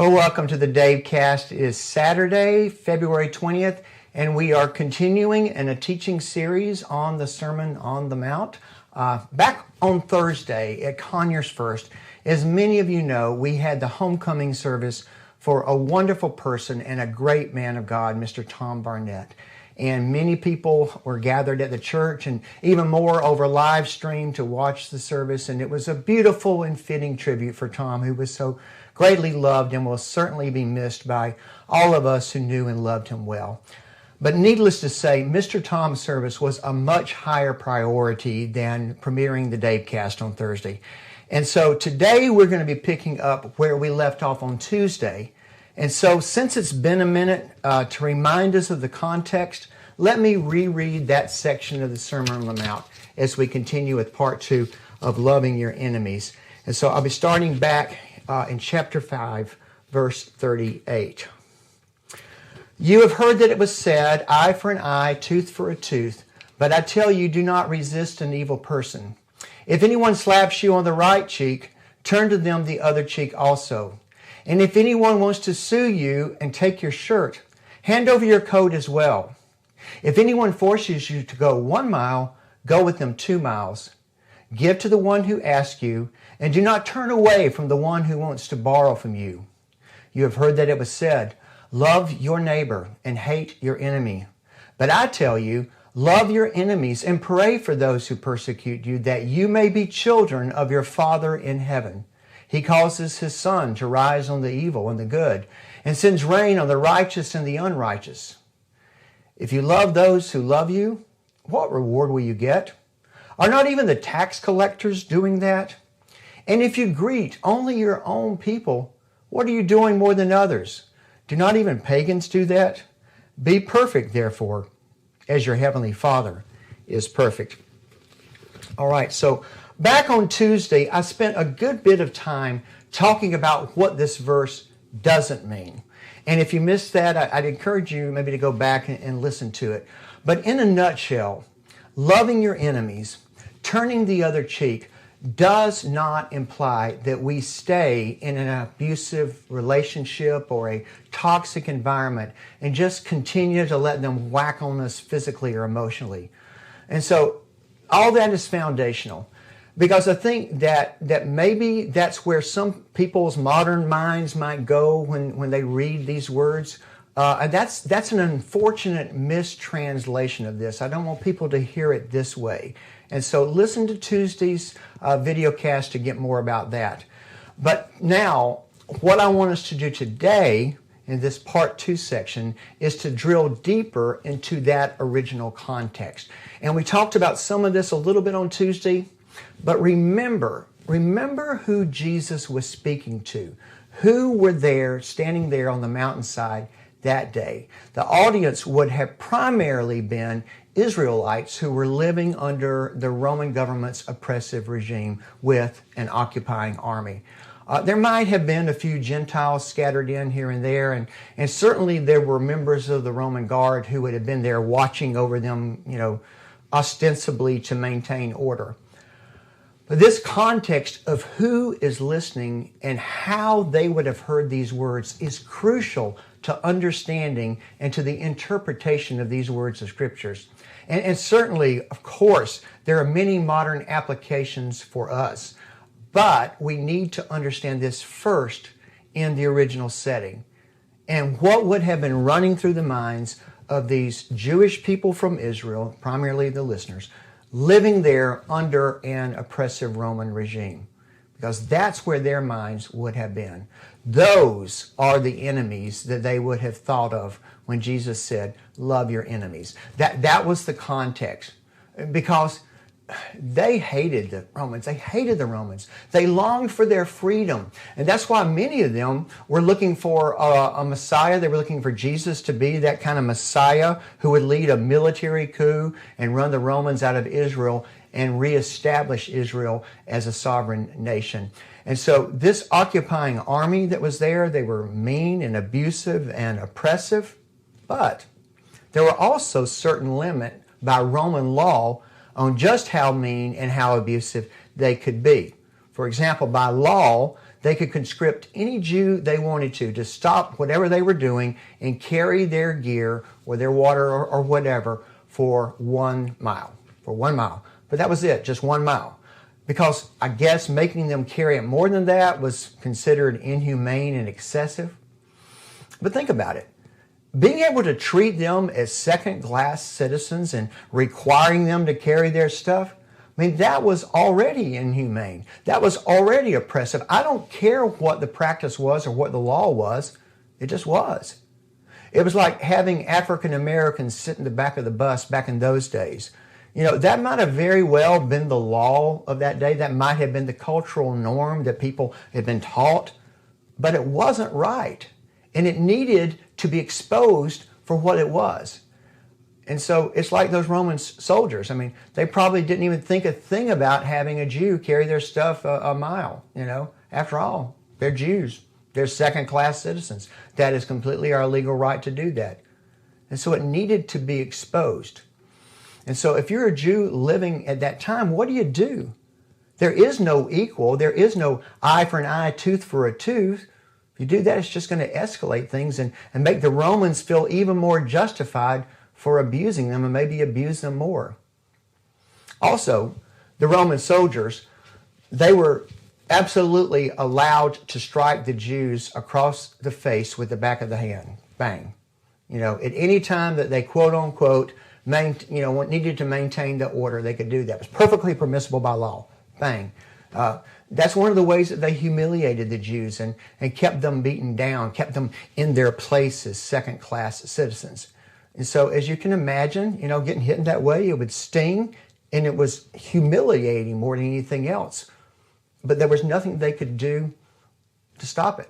Well, welcome to the DaveCast. It is Saturday, February 20th, and we are continuing in a teaching series on the Sermon on the Mount. Back on Thursday at Conyers First, as many of you know, we had the homecoming service for a wonderful person and a great man of God, Mr. Tom Barnett. And many people were gathered at the church and even more over live stream to watch the service. And it was a beautiful and fitting tribute for Tom, who was so greatly loved and will certainly be missed by all of us who knew and loved him well. But needless to say, Mr. Tom's service was a much higher priority than premiering the DaveCast on Thursday. And so today we're going to be picking up where we left off on Tuesday. And so since it's been a minute, to remind us of the context, let me reread that section of the Sermon on the Mount as we continue with part 2 of loving your enemies. And so I'll be starting back in chapter 5, verse 38. You have heard that it was said, eye for an eye, tooth for a tooth. But I tell you, do not resist an evil person. If anyone slaps you on the right cheek, turn to them the other cheek also. And if anyone wants to sue you and take your shirt, hand over your coat as well. If anyone forces you to go 1 mile, go with them 2 miles. Give to the one who asks you, and do not turn away from the one who wants to borrow from you. You have heard that it was said, love your neighbor and hate your enemy. But I tell you, love your enemies and pray for those who persecute you, that you may be children of your Father in heaven. He causes his sun to rise on the evil and the good, and sends rain on the righteous and the unrighteous. If you love those who love you, what reward will you get? Are not even the tax collectors doing that? And if you greet only your own people, what are you doing more than others? Do not even pagans do that? Be perfect, therefore, as your heavenly Father is perfect. All right, so back on Tuesday, I spent a good bit of time talking about what this verse doesn't mean. And if you missed that, I'd encourage you maybe to go back and listen to it. But in a nutshell, loving your enemies, turning the other cheek, does not imply that we stay in an abusive relationship or a toxic environment and just continue to let them whack on us physically or emotionally. And so all that is foundational. Because I think that maybe that's where some people's modern minds might go when they read these words. And that's an unfortunate mistranslation of this. I don't want people to hear it this way. And so listen to Tuesday's video cast to get more about that. But now, what I want us to do today in this part 2 section is to drill deeper into that original context. And we talked about some of this a little bit on Tuesday. But remember who Jesus was speaking to, who were there, standing there on the mountainside that day. The audience would have primarily been Israelites who were living under the Roman government's oppressive regime with an occupying army. There might have been a few Gentiles scattered in here and there, and certainly there were members of the Roman guard who would have been there watching over them, ostensibly to maintain order. But this context of who is listening and how they would have heard these words is crucial to understanding and to the interpretation of these words of scriptures. And certainly, of course, there are many modern applications for us, but we need to understand this first in the original setting. And what would have been running through the minds of these Jewish people from Israel, primarily the listeners, living there under an oppressive Roman regime, because that's where their minds would have been. Those are the enemies that they would have thought of when Jesus said, love your enemies. That was the context, because they hated the Romans. They longed for their freedom. And that's why many of them were looking for a Messiah. They were looking for Jesus to be that kind of Messiah who would lead a military coup and run the Romans out of Israel and reestablish Israel as a sovereign nation. And so this occupying army that was there, they were mean and abusive and oppressive, but there were also certain limits by Roman law on just how mean and how abusive they could be. For example, by law, they could conscript any Jew they wanted to stop whatever they were doing and carry their gear or their water or whatever for 1 mile. For 1 mile. But that was it, just 1 mile. Because I guess making them carry it more than that was considered inhumane and excessive. But think about it. Being able to treat them as second-class citizens and requiring them to carry their stuff, I mean, that was already inhumane. That was already oppressive. I don't care what the practice was or what the law was. It just was. It was like having African Americans sit in the back of the bus back in those days. You know, that might have very well been the law of that day. That might have been the cultural norm that people had been taught. But it wasn't right. And it needed to be exposed for what it was. And so it's like those Roman soldiers. I mean, they probably didn't even think a thing about having a Jew carry their stuff a mile, you know. After all, they're Jews. They're second-class citizens. That is completely our legal right to do that. And so it needed to be exposed. And so if you're a Jew living at that time, what do? There is no equal. There is no eye for an eye, tooth for a tooth. If you do that, it's just going to escalate things and make the Romans feel even more justified for abusing them and maybe abuse them more. Also, the Roman soldiers, they were absolutely allowed to strike the Jews across the face with the back of the hand. Bang. You know, at any time that they quote unquote needed to maintain the order, they could do that. It was perfectly permissible by law. Bang. That's one of the ways that they humiliated the Jews and kept them beaten down, kept them in their place as second-class citizens. And so as you can imagine, you know, getting hit in that way, it would sting and it was humiliating more than anything else. But there was nothing they could do to stop it.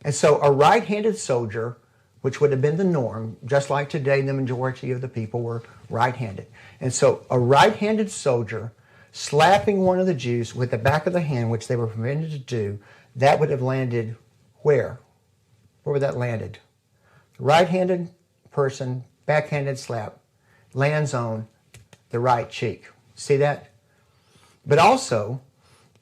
And so a right-handed soldier, which would have been the norm, just like today the majority of the people were right-handed. And so a right-handed soldier slapping one of the Jews with the back of the hand, which they were permitted to do, that would have landed where? Where would that landed? Right-handed person, backhanded slap, lands on the right cheek. See that? But also,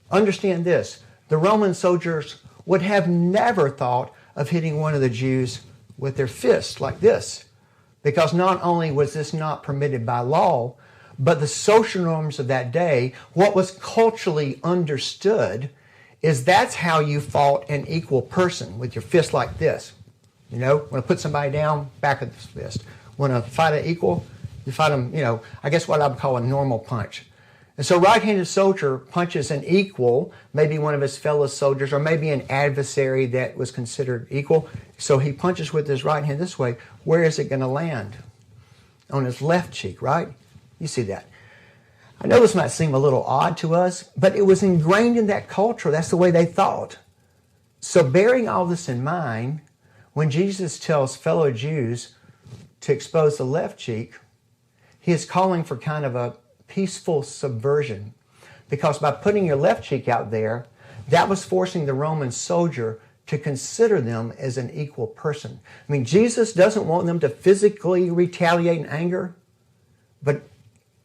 understand this, the Roman soldiers would have never thought of hitting one of the Jews with their fist like this, because not only was this not permitted by law, but the social norms of that day, what was culturally understood is that's how you fought an equal person, with your fist like this. You know, want to put somebody down, back of the fist. Want to fight an equal, you fight them, you know, I guess what I would call a normal punch. And so right-handed soldier punches an equal, maybe one of his fellow soldiers, or maybe an adversary that was considered equal. So he punches with his right hand this way. Where is it going to land? On his left cheek, right? You see that. I know this might seem a little odd to us, but it was ingrained in that culture. That's the way they thought. So bearing all this in mind, when Jesus tells fellow Jews to expose the left cheek, he is calling for kind of a peaceful subversion. Because by putting your left cheek out there, that was forcing the Roman soldier to consider them as an equal person. I mean, Jesus doesn't want them to physically retaliate in anger, but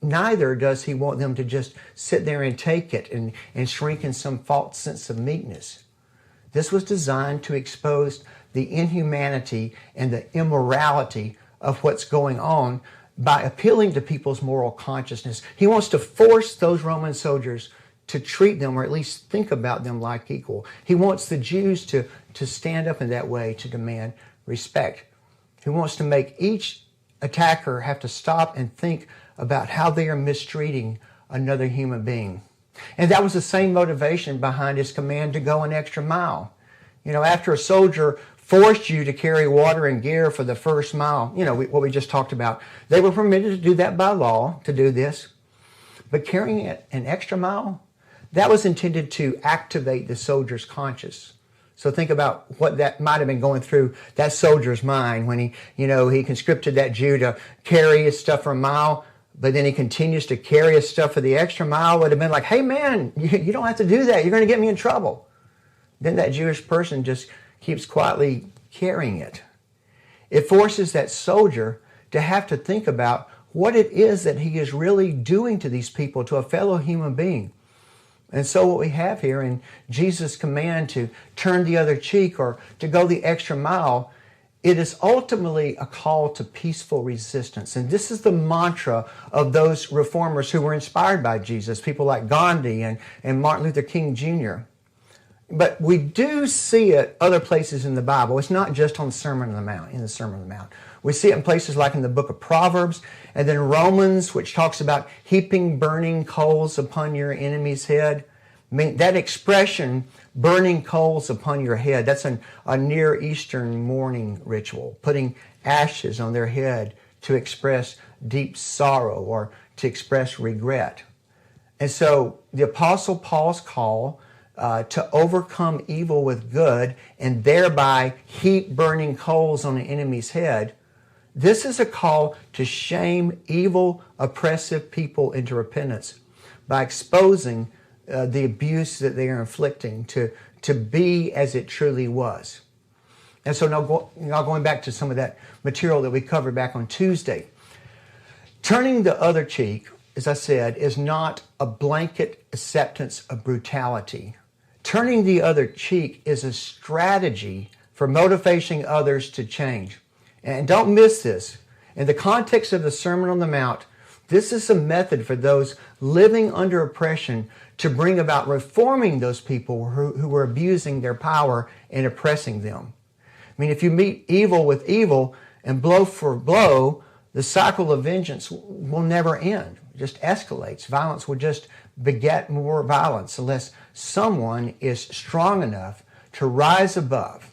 neither does he want them to just sit there and take it and shrink in some false sense of meekness. This was designed to expose the inhumanity and the immorality of what's going on by appealing to people's moral consciousness. He wants to force those Roman soldiers to treat them, or at least think about them, like equal. He wants the Jews to stand up in that way to demand respect. He wants to make each attacker have to stop and think about how they are mistreating another human being. And that was the same motivation behind his command to go an extra mile. You know, after a soldier forced you to carry water and gear for the first mile, you know, what we just talked about, they were permitted to do that by law, to do this. But carrying it an extra mile, that was intended to activate the soldier's conscience. So think about what that might have been going through that soldier's mind when he conscripted that Jew to carry his stuff for a mile, but then he continues to carry his stuff for the extra mile. Would have been like, hey man, you don't have to do that. You're going to get me in trouble. Then that Jewish person just keeps quietly carrying it. It forces that soldier to have to think about what it is that he is really doing to these people, to a fellow human being. And so what we have here in Jesus' command to turn the other cheek or to go the extra mile, it is ultimately a call to peaceful resistance. And this is the mantra of those reformers who were inspired by Jesus, people like Gandhi and Martin Luther King Jr. But we do see it other places in the Bible. It's not just on the Sermon on the Mount, in the Sermon on the Mount. We see it in places like in the book of Proverbs, and then Romans, which talks about heaping burning coals upon your enemy's head. I mean, that expression, burning coals upon your head, that's a Near Eastern mourning ritual, putting ashes on their head to express deep sorrow or to express regret. And so the Apostle Paul's call to overcome evil with good and thereby heap burning coals on the enemy's head, this is a call to shame evil, oppressive people into repentance by exposing the abuse that they are inflicting to be as it truly was. And so now going back to some of that material that we covered back on Tuesday, turning the other cheek, as I said, is not a blanket acceptance of brutality. Turning the other cheek is a strategy for motivating others to change. And don't miss this. In the context of the Sermon on the Mount, this is a method for those living under oppression to bring about reforming those people who were abusing their power and oppressing them. I mean, if you meet evil with evil and blow for blow, the cycle of vengeance will never end. It just escalates. Violence will just beget more violence unless someone is strong enough to rise above.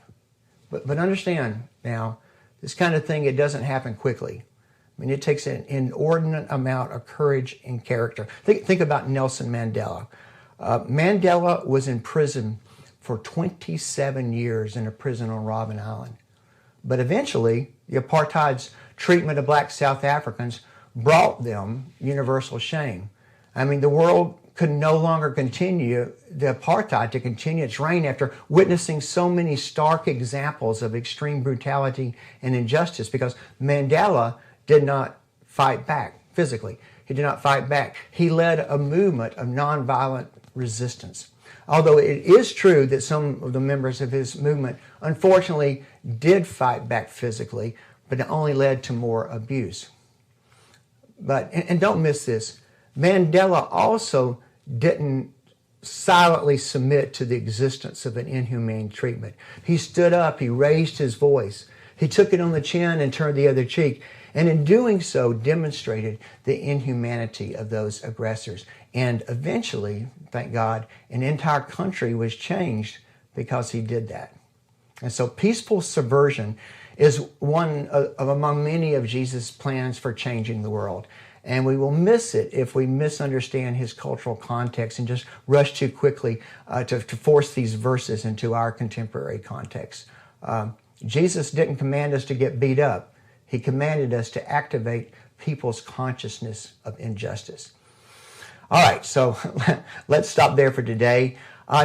But understand now, this kind of thing, it doesn't happen quickly. I mean, it takes an inordinate amount of courage and character. Think about Nelson Mandela. Mandela was in prison for 27 years in a prison on Robben Island. But eventually, the apartheid's treatment of black South Africans brought them universal shame. I mean, the world could no longer continue, the apartheid to continue its reign after witnessing so many stark examples of extreme brutality and injustice because Mandela did not fight back physically. He did not fight back. He led a movement of nonviolent resistance. Although it is true that some of the members of his movement unfortunately did fight back physically, but it only led to more abuse. And don't miss this, Mandela also didn't silently submit to the existence of an inhumane treatment. He stood up, he raised his voice, he took it on the chin and turned the other cheek, and in doing so demonstrated the inhumanity of those aggressors. And eventually, thank God, an entire country was changed because he did that. And so peaceful subversion is one of among many of Jesus' plans for changing the world. And we will miss it if we misunderstand his cultural context and just rush too quickly to force these verses into our contemporary context. Jesus didn't command us to get beat up. He commanded us to activate people's consciousness of injustice. All right, so let's stop there for today.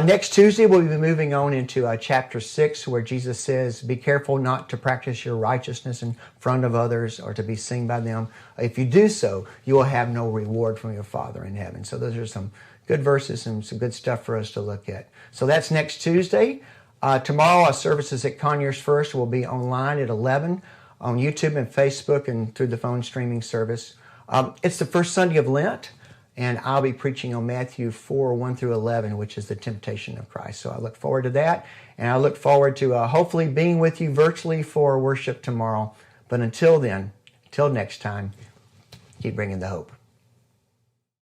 Next Tuesday, we'll be moving on into chapter 6, where Jesus says, be careful not to practice your righteousness in front of others or to be seen by them. If you do so, you will have no reward from your Father in heaven. So those are some good verses and some good stuff for us to look at. So that's next Tuesday. Tomorrow, our services at Conyers First will be online at 11 on YouTube and Facebook and through the phone streaming service. It's the first Sunday of Lent. And I'll be preaching on Matthew 4, 1 through 11, which is the temptation of Christ. So I look forward to that. And I look forward to hopefully being with you virtually for worship tomorrow. But until then, until next time, keep bringing the hope.